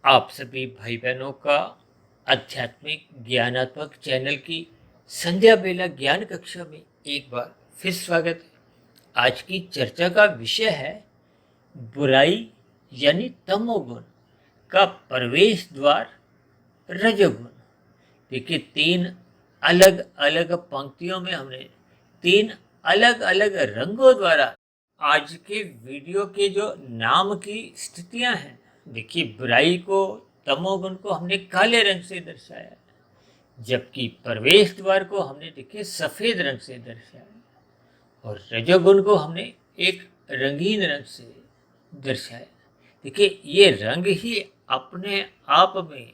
आप सभी भाई बहनों का आध्यात्मिक ज्ञानात्मक चैनल की संध्या बेला ज्ञान कक्षा में एक बार फिर स्वागत है। आज की चर्चा का विषय है बुराई यानी तमोगुण का प्रवेश द्वार रजोगुण। देखिए, तीन अलग अलग पंक्तियों में हमने तीन अलग अलग रंगों द्वारा आज के वीडियो के जो नाम की स्थितियां हैं, देखिए बुराई को, तमोगुण को हमने काले रंग से दर्शाया, जबकि प्रवेश द्वार को हमने देखिए सफेद रंग से दर्शाया और रजोगुण को हमने एक रंगीन रंग से दर्शाया। देखिए, ये रंग ही अपने आप में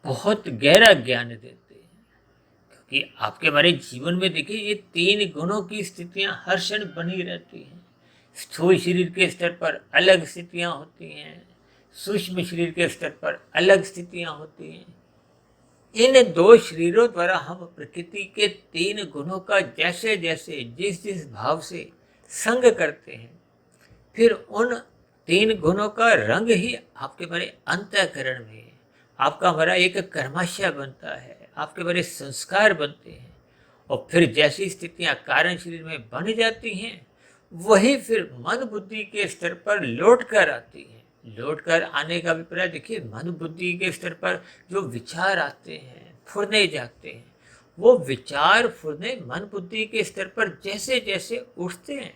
बहुत गहरा ज्ञान देते हैं, क्योंकि आपके हमारे जीवन में देखिए ये तीन गुणों की स्थितियां हर क्षण बनी रहती हैं। स्थूल शरीर के स्तर पर अलग स्थितियां होती हैं, सूक्ष्म शरीर के स्तर पर अलग स्थितियां होती हैं। इन दो शरीरों द्वारा हम प्रकृति के तीन गुणों का जैसे जैसे जिस जिस भाव से संग करते हैं, फिर उन तीन गुणों का रंग ही आपके हमारे अंतःकरण में आपका हमारा एक कर्माशय बनता है, आपके बड़े संस्कार बनते हैं। और फिर जैसी स्थितियां कारण शरीर में बन जाती हैं, वही फिर मन बुद्धि के स्तर पर लौट कर आती हैं। लौट कर आने का अभिप्राय देखिए, मन बुद्धि के स्तर पर जो विचार आते हैं, फुरने जाते हैं, वो विचार फुरने मन बुद्धि के स्तर पर जैसे जैसे उठते हैं,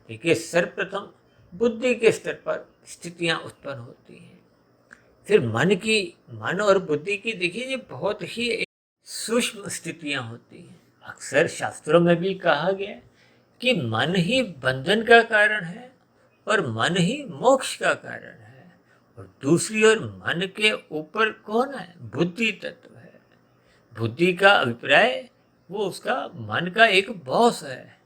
देखिए सर्वप्रथम बुद्धि के स्तर पर स्थितियां उत्पन्न होती हैं। फिर मन और बुद्धि की देखिए ये बहुत ही सूक्ष्म स्थितियां होती हैं। अक्सर शास्त्रों में भी कहा गया है कि मन ही बंधन का कारण है और मन ही मोक्ष का कारण है। और दूसरी ओर मन के ऊपर कौन है? बुद्धि तत्व है। बुद्धि का अभिप्राय वो उसका मन का एक बॉस है।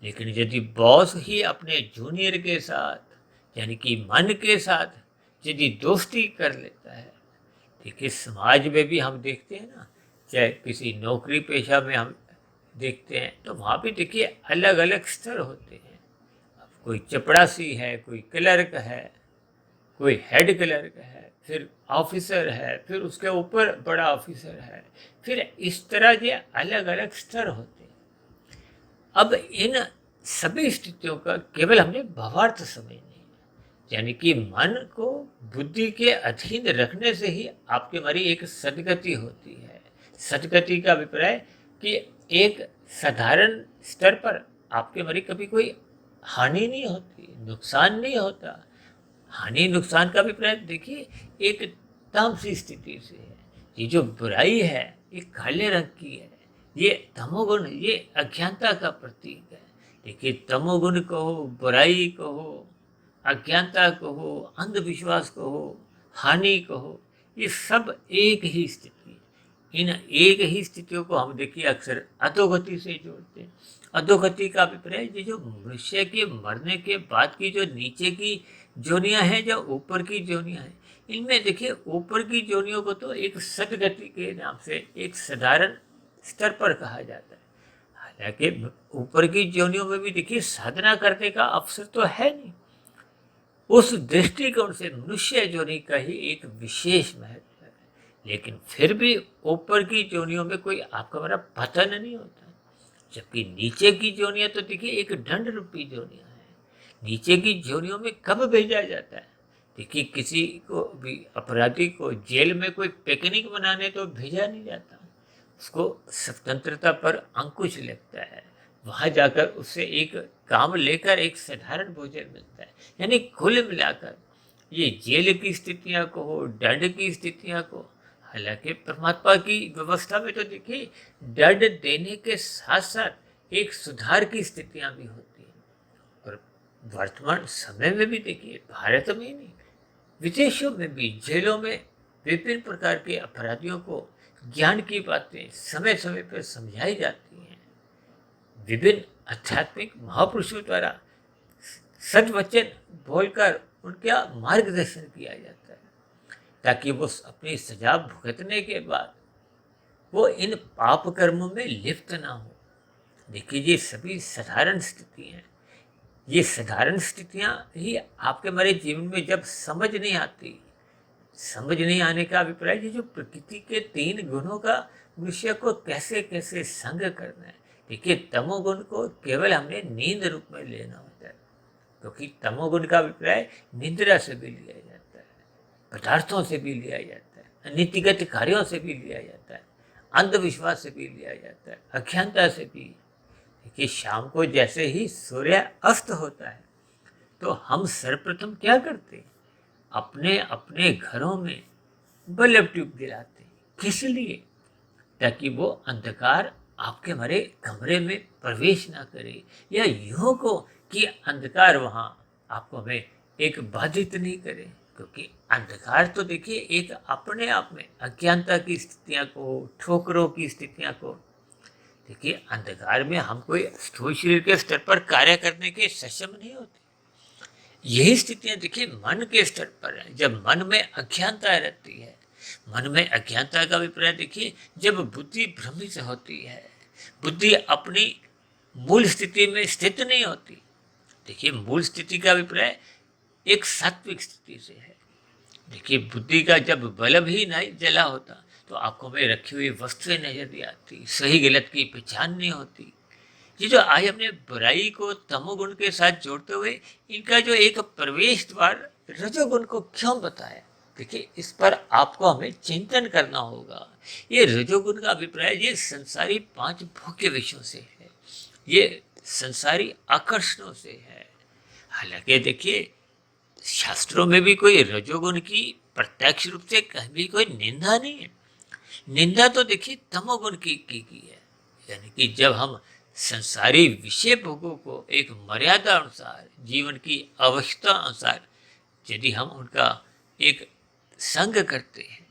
लेकिन यदि बॉस ही अपने जूनियर के साथ यानी कि मन के साथ यदि दोस्ती कर लेता है, देखिए समाज में भी हम देखते हैं ना, चाहे किसी नौकरी पेशा में हम देखते हैं तो वहाँ भी देखिए अलग अलग स्तर होते हैं। अब कोई चपड़ासी है, कोई क्लर्क है, कोई हेड क्लर्क है, फिर ऑफिसर है, फिर उसके ऊपर बड़ा ऑफिसर है, फिर इस तरह ये अलग अलग स्तर होते हैं। अब इन सभी स्थितियों का केवल हमने भावार्थ समझनी है, यानी कि मन को बुद्धि के अधीन रखने से ही आपकी हमारी एक सदगति होती है। सदगति का अभिप्राय कि एक साधारण स्तर पर आपके हमारी कभी कोई हानि नहीं होती, नुकसान नहीं होता। हानि नुकसान का अभिप्राय देखिए एक तामसी स्थिति से है। ये जो बुराई है ये काले रंग की है, ये तमोगुण, ये अज्ञानता का प्रतीक है। देखिए, तमोगुण कहो, बुराई कहो, अज्ञानता कहो, अंधविश्वास कहो, हानि कहो, ये सब एक ही स्थिति है। इन एक ही स्थितियों को हम देखिए अक्सर अधोगति से जोड़ते हैं। अधोगति का अभिप्राय ये जो मनुष्य के मरने के बाद की जो नीचे की जोनियां हैं, जो ऊपर की जोनियां हैं, इनमें देखिए ऊपर की जोनियों को तो एक सदगति के नाम से एक साधारण स्तर पर कहा जाता है। हालांकि ऊपर की जोनियों में भी देखिए साधना करने का अवसर तो है नहीं। उस दृष्टिकोण से मनुष्य जोनि का ही एक विशेष महत्व है। लेकिन फिर भी ऊपर की जोनियों में कोई आपका हमारा पतन नहीं होता, जबकि नीचे की जोनियां तो देखिए एक दंड रूपी जोनियां हैं। नीचे की जोनियों में कब भेजा जाता है? देखिए, किसी को भी अपराधी को जेल में कोई पिकनिक मनाने तो भेजा नहीं जाता, उसको स्वतंत्रता पर अंकुश लगता है। वहां जाकर उससे एक काम लेकर एक साधारण भोजन मिलता है। यानी कुल मिलाकर ये जेल की स्थितियां को हो, दंड की स्थितियां को, हालांकि परमात्मा की व्यवस्था में तो देखिए दंड देने के साथ साथ एक सुधार की स्थितियां भी होती हैं। और वर्तमान समय में भी देखिए, भारत में ही नहीं, विदेशों में भी जेलों में विभिन्न प्रकार के अपराधियों को ज्ञान की बातें समय समय पर समझाई जाती हैं। विभिन्न आध्यात्मिक महापुरुषों द्वारा सद्वचन बोलकर उनका मार्गदर्शन किया जाता है, ताकि वो अपनी सजा भुगतने के बाद वो इन पाप कर्मों में लिप्त ना हो। देखिए, ये सभी साधारण स्थिति हैं। ये साधारण स्थितियां ही आपके हमारे जीवन में जब समझ नहीं आती, समझ नहीं आने का अभिप्राय ये जो प्रकृति के 3 गुणों का मनुष्य को कैसे कैसे संग करना है। देखिए, तमोगुण को केवल हमने नींद रूप में लेना होता है, क्योंकि तमोगुण का अभिप्राय निद्रा से भी लिया जाता है, पदार्थों से भी लिया जाता है, नीतिगत कार्यों से भी लिया जाता है, अंधविश्वास से भी लिया जाता है, अज्ञानता से भी। देखिए, शाम को जैसे ही सूर्य अस्त होता है तो हम सर्वप्रथम क्या करते हैं, अपने अपने घरों में बल्ब ट्यूब गिराते हैं। किस लिए? ताकि वो अंधकार आपके हमारे कमरे में प्रवेश ना करे, या यूं को कि अंधकार वहाँ आपको हमें एक बाधित नहीं करे। क्योंकि अंधकार तो देखिए एक अपने आप में अज्ञानता की स्थितियाँ को, ठोकरों की स्थितियाँ को, देखिए अंधकार में हम कोई स्थूल शरीर के स्तर पर कार्य करने के सक्षम नहीं होते। यही स्थितियां देखिए मन के स्तर पर है। जब मन में अज्ञानता रहती है, मन में अज्ञानता का अभिप्राय देखिए जब बुद्धि भ्रमित होती है, बुद्धि अपनी मूल स्थिति में स्थित नहीं होती। देखिए, मूल स्थिति का अभिप्राय एक सात्विक स्थिति से है। देखिए, बुद्धि का जब बल्ब ही नहीं जला होता तो आंखों में रखी हुई वस्तुएं नजर नहीं आती, सही गलत की पहचान नहीं होती। ये जो आज हमने बुराई को तमोगुण के साथ जोड़ते हुए इनका जो एक प्रवेश द्वार रजोगुण को क्यों बताया, देखिए इस पर आपको हमें चिंतन करना होगा। ये रजोगुण का अभिप्राय ये संसारी 5 भोग्य विषयों से है, ये संसारी आकर्षणों से है। हालांकि देखिए, शास्त्रों में भी कोई रजोगुण की प्रत्यक्ष रूप से कभी कोई निंदा नहीं है। निंदा तो देखिए तमोगुण की है। यानी कि जब हम संसारी विषय भोगों को एक मर्यादा अनुसार, जीवन की आवश्यकता अनुसार यदि हम उनका एक संग करते हैं,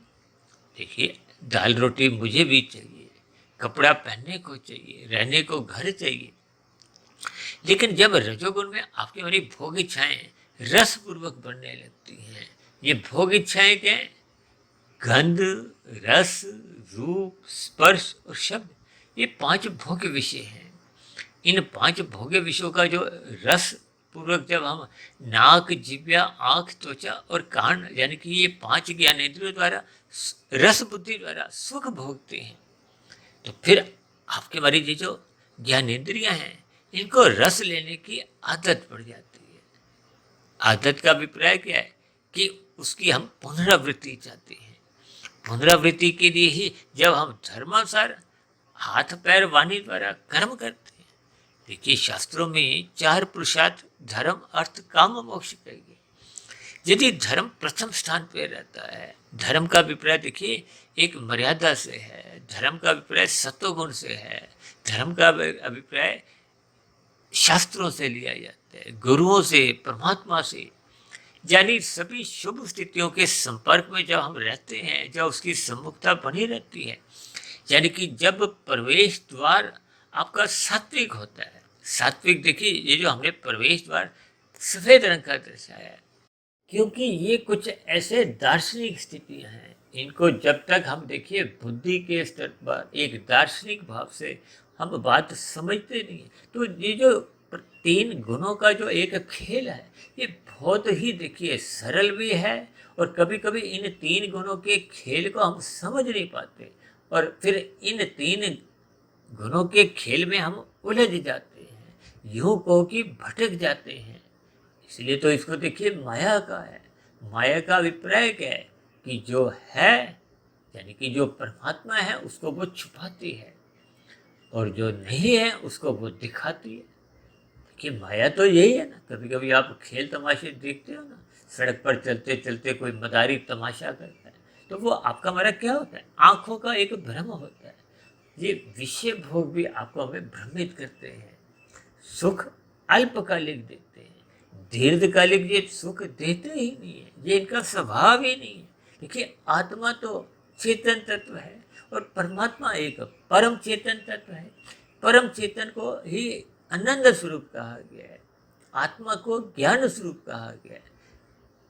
देखिए दाल रोटी मुझे भी चाहिए, कपड़ा पहनने को चाहिए, रहने को घर चाहिए, लेकिन जब रजोगुण में आपकी हमारी भोग इच्छाएं रसपूर्वक बनने लगती हैं, ये भोग इच्छाएं क्या है? गंध, रस, रूप, स्पर्श और शब्द, ये 5 भोग्य विषय हैं। इन 5 भोग्य विषयों का जो रस पूर्वक जब हम नाक, जिह्वा, आंख, त्वचा और कान, यानी कि ये 5 ज्ञानेंद्रियों द्वारा रस बुद्धि द्वारा सुख भोगते हैं, तो फिर आपके हमारी ये जो ज्ञानेंद्रियां हैं इनको रस लेने की आदत पड़ जाती है। आदत का अभिप्राय क्या है कि उसकी हम पुनरावृत्ति चाहते हैं। पुनरावृत्ति के लिए ही जब हम धर्मानुसार हाथ पैर वाणी द्वारा कर्म करते हैं। देखिए, शास्त्रों में 4 पुरुषार्थ धर्म, अर्थ, काम, मोक्ष कहेंगे। यदि धर्म प्रथम स्थान पर रहता है, धर्म का अभिप्राय देखिए एक मर्यादा से है, धर्म का अभिप्राय सत्वगुण से है, धर्म का अभिप्राय शास्त्रों से लिया जाता है, गुरुओं से, परमात्मा से, यानी सभी शुभ स्थितियों के संपर्क में जब हम रहते हैं, जब उसकी सम्मुखता बनी रहती है, यानी कि जब प्रवेश द्वार आपका सात्विक होता है। सात्विक देखिए, ये जो हमने प्रवेश द्वार सफेद रंग का दर्शाया है, क्योंकि ये कुछ ऐसे दार्शनिक स्थितियां हैं, इनको जब तक हम देखिए बुद्धि के स्तर पर एक दार्शनिक भाव से हम बात समझते नहीं है, तो ये जो 3 गुणों का जो एक खेल है ये बहुत ही देखिए सरल भी है, और कभी कभी इन 3 गुणों के खेल को हम समझ नहीं पाते, और फिर इन 3 गुणों के खेल में हम उलझ जाते हैं, यूं कहो कि भटक जाते हैं। इसलिए तो इसको देखिए माया का है। माया का अभिप्राय क्या है कि जो है, यानी कि जो परमात्मा है उसको वो छुपाती है, और जो नहीं है उसको वो दिखाती है। देखिए, माया तो यही है ना। कभी कभी आप खेल तमाशे देखते हो ना, सड़क पर चलते चलते कोई मदारी तमाशा करता है, तो वो आपका हमारा क्या होता है? आंखों का एक भ्रम होता है। ये विषय भोग भी आपको हमें भ्रमित करते हैं। सुख अल्पकालिक देते हैं, दीर्घकालिक ये सुख देते ही नहीं है, ये इनका स्वभाव ही नहीं है। देखिए, आत्मा तो चेतन तत्व है और परमात्मा एक परम चेतन तत्व है। परम चेतन को ही आनंद स्वरूप कहा गया है, आत्मा को ज्ञान स्वरूप कहा गया है।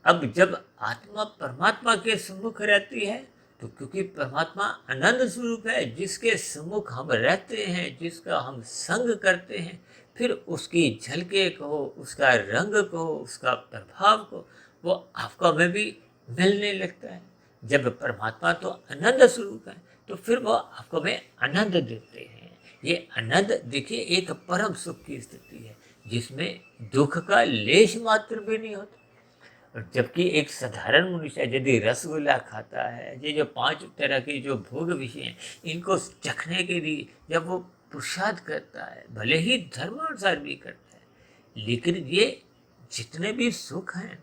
अब जब आत्मा परमात्मा के सम्मुख रहती है, तो क्योंकि परमात्मा आनंद स्वरूप है, जिसके सम्मुख हम रहते हैं, जिसका हम संग करते हैं, फिर उसकी झलके को, उसका रंग को, उसका प्रभाव को वो आपको हमें भी मिलने लगता है। जब परमात्मा तो आनंद स्वरूप है, तो फिर वो आपको में आनंद देते हैं। ये आनंद देखिए एक परम सुख की स्थिति है, जिसमें दुख का लेश मात्र भी नहीं होता। और जबकि एक साधारण मनुष्य यदि रसगुल्ला खाता है, ये जो 5 तरह के जो भोग विषय हैं, इनको चखने के लिए जब वो पुरुषार्थ करता है, भले ही धर्मानुसार भी करता है, लेकिन ये जितने भी सुख हैं,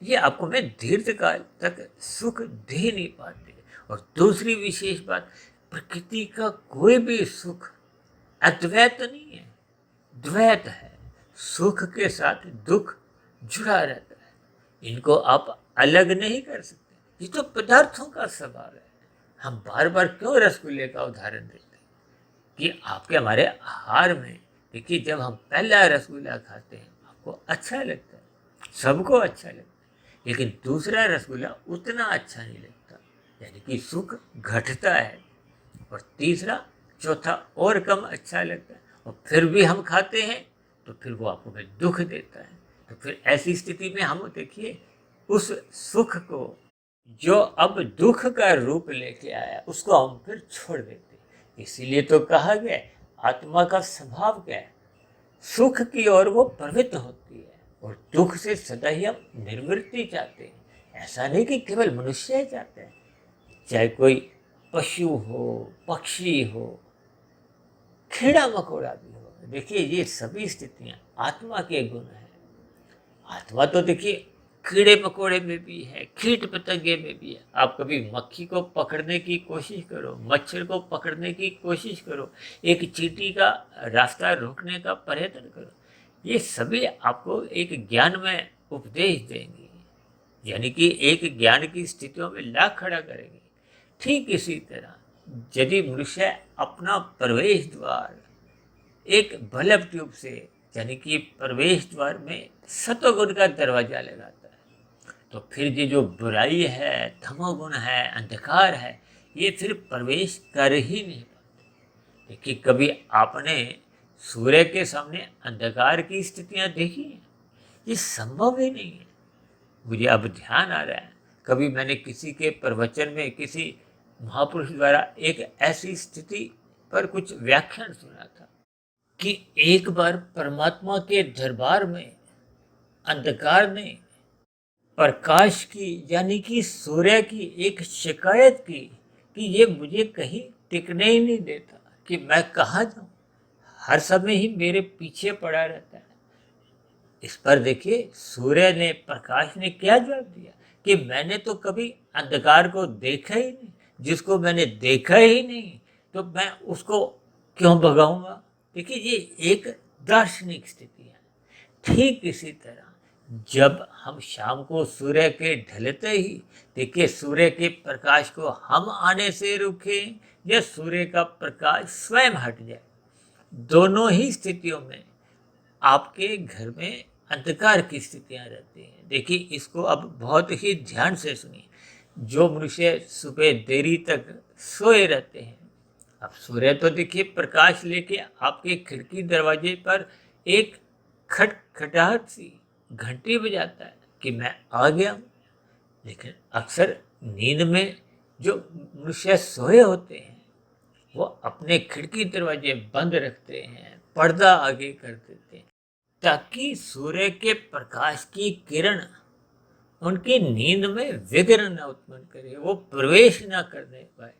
ये आपको में दीर्घकाल तक सुख दे नहीं पाते। और दूसरी विशेष बात, प्रकृति का कोई भी सुख अद्वैत नहीं है, द्वैत है। सुख के साथ दुख जुड़ा रहता है, इनको आप अलग नहीं कर सकते। ये तो पदार्थों का स्वभाव है। हम बार बार क्यों रसगुल्ले का उदाहरण देते हैं कि आपके हमारे आहार में देखिए, जब हम पहला रसगुल्ला खाते हैं आपको अच्छा लगता है, सबको अच्छा लगता है, लेकिन दूसरा रसगुल्ला उतना अच्छा नहीं लगता, यानी कि सुख घटता है। और तीसरा चौथा और कम अच्छा लगता है, और फिर भी हम खाते हैं तो फिर वो आपको फिर दुख देता है। तो फिर ऐसी स्थिति में हम देखिए उस सुख को जो अब दुख का रूप लेके आया, उसको हम फिर छोड़ देते हैं। इसीलिए तो कहा गया आत्मा का स्वभाव क्या है, सुख की ओर वो प्रवृत्त होती है, और दुख से सदा ही हम निवृत्ति चाहते हैं। ऐसा नहीं कि केवल मनुष्य ही चाहते हैं, चाहे कोई पशु हो, पक्षी हो, कीड़ा मकोड़ा भी हो। देखिए ये सभी स्थितियां आत्मा के गुण हैं। आत्मा तो देखिए कीड़े मकोड़े में भी है, कीट पतंगे में भी है। आप कभी मक्खी को पकड़ने की कोशिश करो, मच्छर को पकड़ने की कोशिश करो, एक चींटी का रास्ता रोकने का प्रयत्न करो, ये सभी आपको एक ज्ञान में उपदेश देंगे, यानी कि एक ज्ञान की स्थितियों में ला खड़ा करेंगे। ठीक इसी तरह यदि मनुष्य अपना प्रवेश द्वार एक बल्ब ट्यूब से, यानी कि प्रवेश द्वार में सतोगुण का दरवाजा लगाता है, तो फिर ये जो बुराई है, तमोगुण है, अंधकार है, ये फिर प्रवेश कर ही नहीं पाते। देखिए कभी आपने सूर्य के सामने अंधकार की स्थितियां देखी हैं? ये संभव ही नहीं है। मुझे अब ध्यान आ रहा है, कभी मैंने किसी के प्रवचन में किसी महापुरुष द्वारा एक ऐसी स्थिति पर कुछ व्याख्यान सुना था कि एक बार परमात्मा के दरबार में अंधकार ने प्रकाश की, यानी कि सूर्य की एक शिकायत की कि ये मुझे कहीं टिकने ही नहीं देता, कि मैं कहाँ जाऊँ, हर समय ही मेरे पीछे पड़ा रहता है। इस पर देखिए सूर्य ने, प्रकाश ने क्या जवाब दिया कि मैंने तो कभी अंधकार को देखा ही नहीं, जिसको मैंने देखा ही नहीं तो मैं उसको क्यों भगाऊंगा। देखिए ये एक दार्शनिक स्थिति है। ठीक इसी तरह जब हम शाम को सूर्य के ढलते ही देखिए सूर्य के प्रकाश को हम आने से रुकें या सूर्य का प्रकाश स्वयं हट जाए, दोनों ही स्थितियों में आपके घर में अंधकार की स्थितियां रहती हैं। देखिए इसको अब बहुत ही ध्यान से सुनिए। जो मनुष्य सुबह देरी तक सोए रहते हैं, अब सूर्य तो देखिए प्रकाश लेके आपके खिड़की दरवाजे पर एक खटखटाहट सी घंटी बजाता है कि मैं आ गया हूँ। लेकिन अक्सर नींद में जो मनुष्य सोए होते हैं वो अपने खिड़की दरवाजे बंद रखते हैं, पर्दा आगे कर देते हैं, ताकि सूर्य के प्रकाश की किरण उनकी नींद में विघ्न न उत्पन्न करे, वो प्रवेश न करने पाए।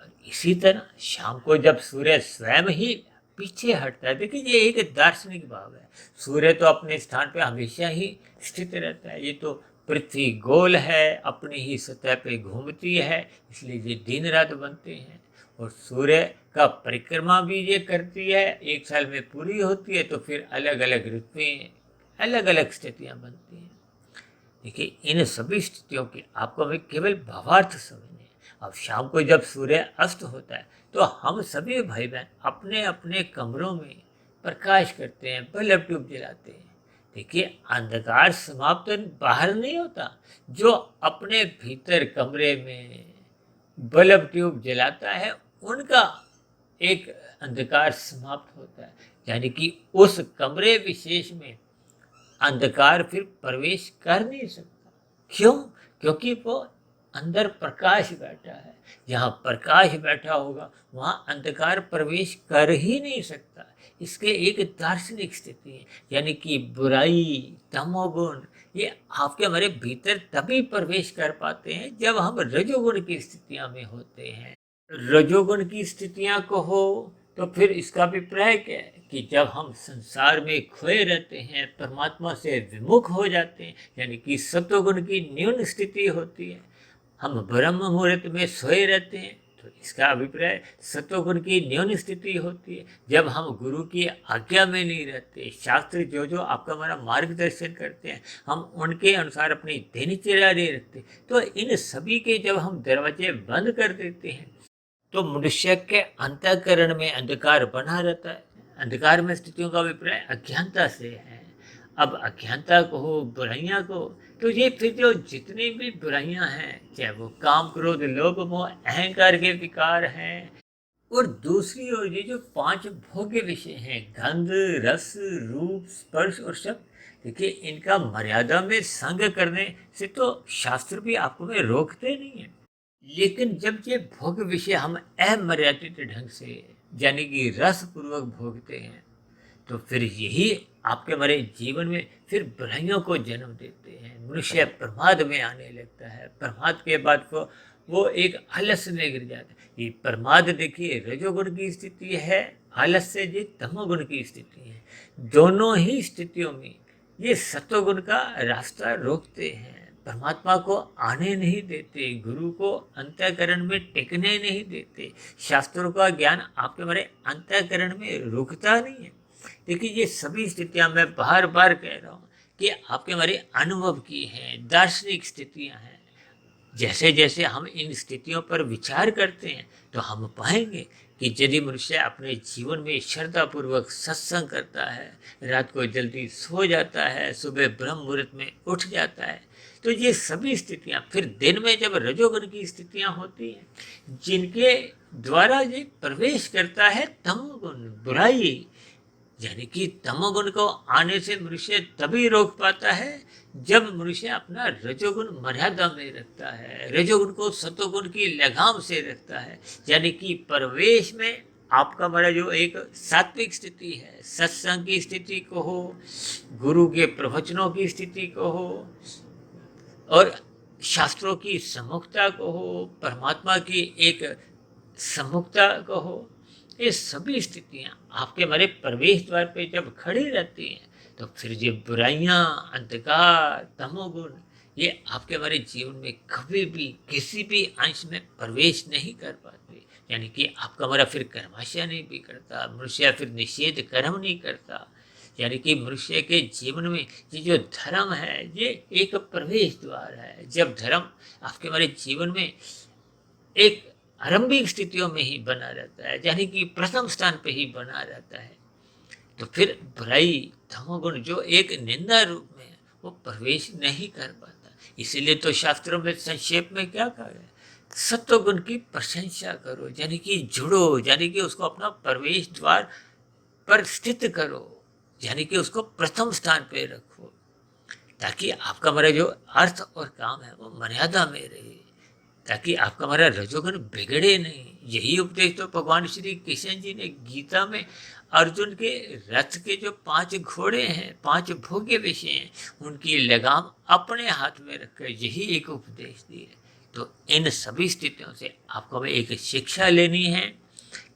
और इसी तरह शाम को जब सूर्य स्वयं ही पीछे हटता है, देखिए ये एक दार्शनिक भाव है। सूर्य तो अपने स्थान पे हमेशा ही स्थित रहता है, ये तो पृथ्वी गोल है, अपनी ही सतह पे घूमती है, इसलिए ये दिन रात बनते हैं। और सूर्य का परिक्रमा भी ये करती है, एक साल में पूरी होती है, तो फिर अलग अलग ऋतुएं, अलग अलग स्थितियां बनती हैं। देखिए इन सभी स्थितियों की आपको हमें केवल भावार्थ समझने हैं। अब शाम को जब सूर्य अस्त होता है तो हम सभी भाई बहन अपने अपने कमरों में प्रकाश करते हैं, बल्ब ट्यूब जलाते हैं। देखिए अंधकार समाप्त बाहर नहीं होता, जो अपने भीतर कमरे में बल्ब ट्यूब जलाता है उनका एक अंधकार समाप्त होता है, यानी कि उस कमरे विशेष में अंधकार फिर प्रवेश कर नहीं सकता। क्यों? क्योंकि वो अंदर प्रकाश बैठा है। जहाँ प्रकाश बैठा होगा वहाँ अंधकार प्रवेश कर ही नहीं सकता। इसके एक दार्शनिक स्थिति है, यानी कि बुराई, तमोगुण, ये आपके हमारे भीतर तभी प्रवेश कर पाते हैं जब हम रजोगुण की स्थितियां में होते हैं। रजोगुण की स्थितियां कहो तो फिर इसका अभिप्राय क्या है कि जब हम संसार में खोए रहते हैं, परमात्मा से विमुख हो जाते हैं, यानी कि सत्वगुण की न्यून स्थिति होती है, हम ब्रह्म मुहूर्त में सोए रहते हैं, तो इसका अभिप्राय सत्वगुण की न्यून स्थिति होती है। जब हम गुरु की आज्ञा में नहीं रहते, शास्त्र जो जो आपका हमारा मार्गदर्शन करते हैं, हम उनके अनुसार अपनी दिनचर्या नहीं रखते, तो इन सभी के जब हम दरवाजे बंद कर देते हैं तो मनुष्य के अंतःकरण में अंधकार बना रहता है। अंधकार में स्थितियों का अभिप्राय अज्ञानता से है। अब अज्ञानता को हो, बुराइयां को, तो ये फिर जो जितनी भी बुराइयां हैं, चाहे वो काम, क्रोध, लोभ, मोह, अहंकार के विकार हैं, और दूसरी ओर ये जो 5 भोग्य विषय हैं, गंध, रस, रूप, स्पर्श और शब्द, देखिए इनका मर्यादा में संग करने से तो शास्त्र भी आपको में रोकते नहीं है। लेकिन जब ये भोग विषय हम अमर्यादित ढंग से, यानी कि रस पूर्वक भोगते हैं, तो फिर यही आपके हमारे जीवन में फिर बुराइयों को जन्म देते हैं। मनुष्य प्रमाद में आने लगता है। प्रमाद के बाद वो एक आलस्य में गिर जाता है। ये प्रमाद देखिए रजोगुण की स्थिति है, आलस्य ये तमोगुण की स्थिति है। दोनों ही स्थितियों में ये सत्वगुण का रास्ता रोकते हैं, परमात्मा को आने नहीं देते, गुरु को अंतःकरण में टिकने नहीं देते, शास्त्रों का ज्ञान आपके हमारे अंतःकरण में रुकता नहीं है। देखिए ये सभी स्थितियां मैं बार बार कह रहा हूँ कि आपके हमारे अनुभव की हैं, दार्शनिक स्थितियां हैं। जैसे जैसे हम इन स्थितियों पर विचार करते हैं तो हम पाएंगे कि यदि मनुष्य अपने जीवन में श्रद्धापूर्वक सत्संग करता है, रात को जल्दी सो जाता है, सुबह ब्रह्म मुहूर्त में उठ जाता है, तो ये सभी स्थितियां फिर दिन में जब रजोगुण की स्थितियां होती हैं, जिनके द्वारा ये प्रवेश करता है तमोगुण, बुराई, यानी कि तमोगुण को आने से मनुष्य तभी रोक पाता है जब मनुष्य अपना रजोगुण मर्यादा में रखता है, रजोगुण को सतोगुण की लगाम से रखता है। यानी कि प्रवेश में आपका हमारा जो एक सात्विक स्थिति है, सत्संग की स्थिति को हो, गुरु के प्रवचनों की स्थिति को हो, और शास्त्रों की सम्मुखता को हो, परमात्मा की एक सम्मुखता को हो, ये सभी स्थितियां आपके हमारे प्रवेश द्वार पे जब खड़ी रहती हैं तो फिर ये बुराइयां, अंधकार, तमोगुण, ये आपके हमारे जीवन में कभी भी किसी भी अंश में प्रवेश नहीं कर पाते। यानी कि आपका हमारा फिर कर्माशय नहीं भी करता, मनुष्य फिर निषेध कर्म नहीं करता। यानी कि मनुष्य के जीवन में ये जो धर्म है ये एक प्रवेश द्वार है। जब धर्म आपके हमारे जीवन में एक आरंभिक स्थितियों में ही बना रहता है, यानी कि प्रथम स्थान पे ही बना रहता है, तो फिर बुराई, तमोगुण जो एक निंदा रूप में है, वो प्रवेश नहीं कर पाता। इसीलिए तो शास्त्रों में संक्षेप में क्या कहा है, सत्वगुण की प्रशंसा करो, यानी कि जुड़ो, यानी कि उसको अपना प्रवेश द्वार पर स्थित करो, यानी कि उसको प्रथम स्थान पे रखो, ताकि आपका हमारा जो अर्थ और काम है वो मर्यादा में रहे, ताकि आपका हमारा रजोगुण बिगड़े नहीं। यही उपदेश तो भगवान श्री कृष्ण जी ने गीता में अर्जुन के रथ के जो 5 घोड़े हैं, 5 भोग्य विषय हैं, उनकी लगाम अपने हाथ में रखकर यही एक उपदेश दी है। तो इन सभी स्थितियों से आपको हमें एक शिक्षा लेनी है,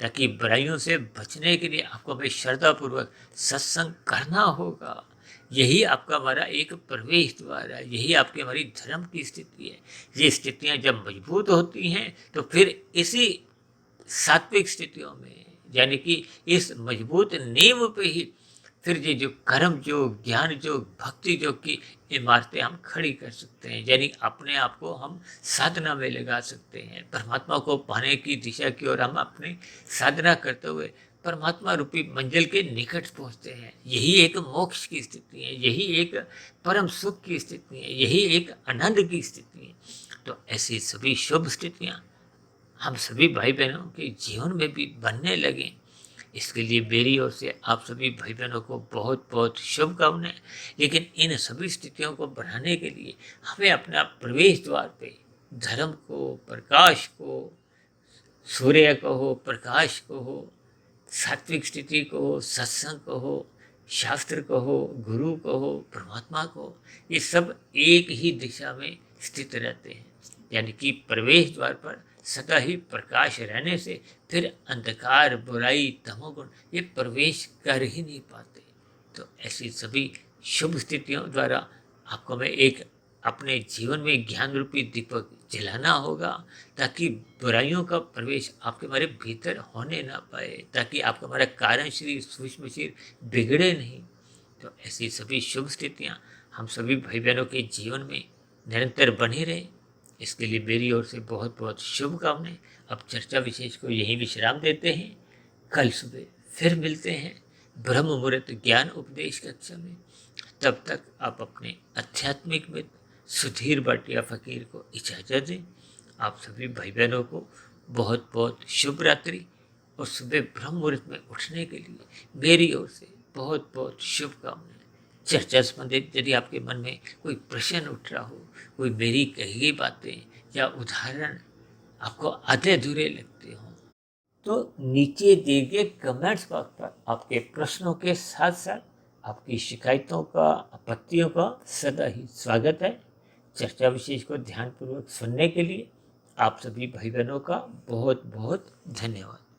ताकि बुराइयों से बचने के लिए आपको हमें श्रद्धापूर्वक सत्संग करना होगा। यही आपका हमारा एक प्रवेश द्वार है, यही आपकी हमारी धर्म की स्थिति है। ये स्थितियां जब मजबूत होती हैं तो फिर इसी सात्विक स्थितियों में, यानी कि इस मजबूत नींव पे ही फिर ये जो कर्म योग, ज्ञान योग, भक्ति योग की इमारतें हम खड़ी कर सकते हैं, यानी अपने आप को हम साधना में लगा सकते हैं। परमात्मा को पाने की दिशा की ओर हम अपनी साधना करते हुए परमात्मा रूपी मंजिल के निकट पहुंचते हैं। यही एक मोक्ष की स्थिति है, यही एक परम सुख की स्थिति है, यही एक आनंद की स्थिति है। तो ऐसी सभी शुभ स्थितियां हम सभी भाई बहनों के जीवन में भी बनने लगें, इसके लिए मेरी ओर से आप सभी भाई बहनों को बहुत बहुत शुभकामनाएं। लेकिन इन सभी स्थितियों को बढ़ाने के लिए हमें अपना प्रवेश द्वार पे धर्म को, प्रकाश को, सूर्य को हो, प्रकाश को हो, सात्विक स्थिति को हो, सत्संग को हो, शास्त्र को हो, गुरु को हो, परमात्मा को हो, ये सब एक ही दिशा में स्थित रहते हैं। यानी कि प्रवेश द्वार पर सदा ही प्रकाश रहने से फिर अंधकार, बुराई, तमोगुण ये प्रवेश कर ही नहीं पाते। तो ऐसी सभी शुभ स्थितियों द्वारा आपको मैं एक अपने जीवन में ज्ञान रूपी दीपक जलाना होगा, ताकि बुराइयों का प्रवेश आपके हमारे भीतर होने ना पाए, ताकि आपका हमारा कारण शरीर, सूक्ष्म शरीर बिगड़े नहीं। तो ऐसी सभी शुभ स्थितियाँ हम सभी भाई बहनों के जीवन में निरंतर बनी रहे, इसके लिए मेरी ओर से बहुत बहुत शुभकामनाएं। अब चर्चा विशेष को यहीं विश्राम देते हैं। कल सुबह फिर मिलते हैं ब्रह्म मुहूर्त ज्ञान उपदेश कक्षा में। तब तक आप अपने आध्यात्मिक मित्र सुधीर भाटिया फकीर को इजाज़त दें। आप सभी भाई बहनों को बहुत बहुत शुभ रात्रि और सुबह ब्रह्म मुहूर्त में उठने के लिए मेरी ओर से बहुत बहुत शुभकामनाएं। चर्चा संबंधित यदि आपके मन में कोई प्रश्न उठ रहा हो, कोई मेरी कही गई बातें या उदाहरण आपको आधे अधूरे लगते हों, तो नीचे दिए गए कमेंट्स बॉक्स पर आपके प्रश्नों के साथ साथ आपकी शिकायतों का, आपत्तियों का सदा ही स्वागत है। चर्चा विशेष को ध्यानपूर्वक सुनने के लिए आप सभी भाई बहनों का बहुत बहुत धन्यवाद।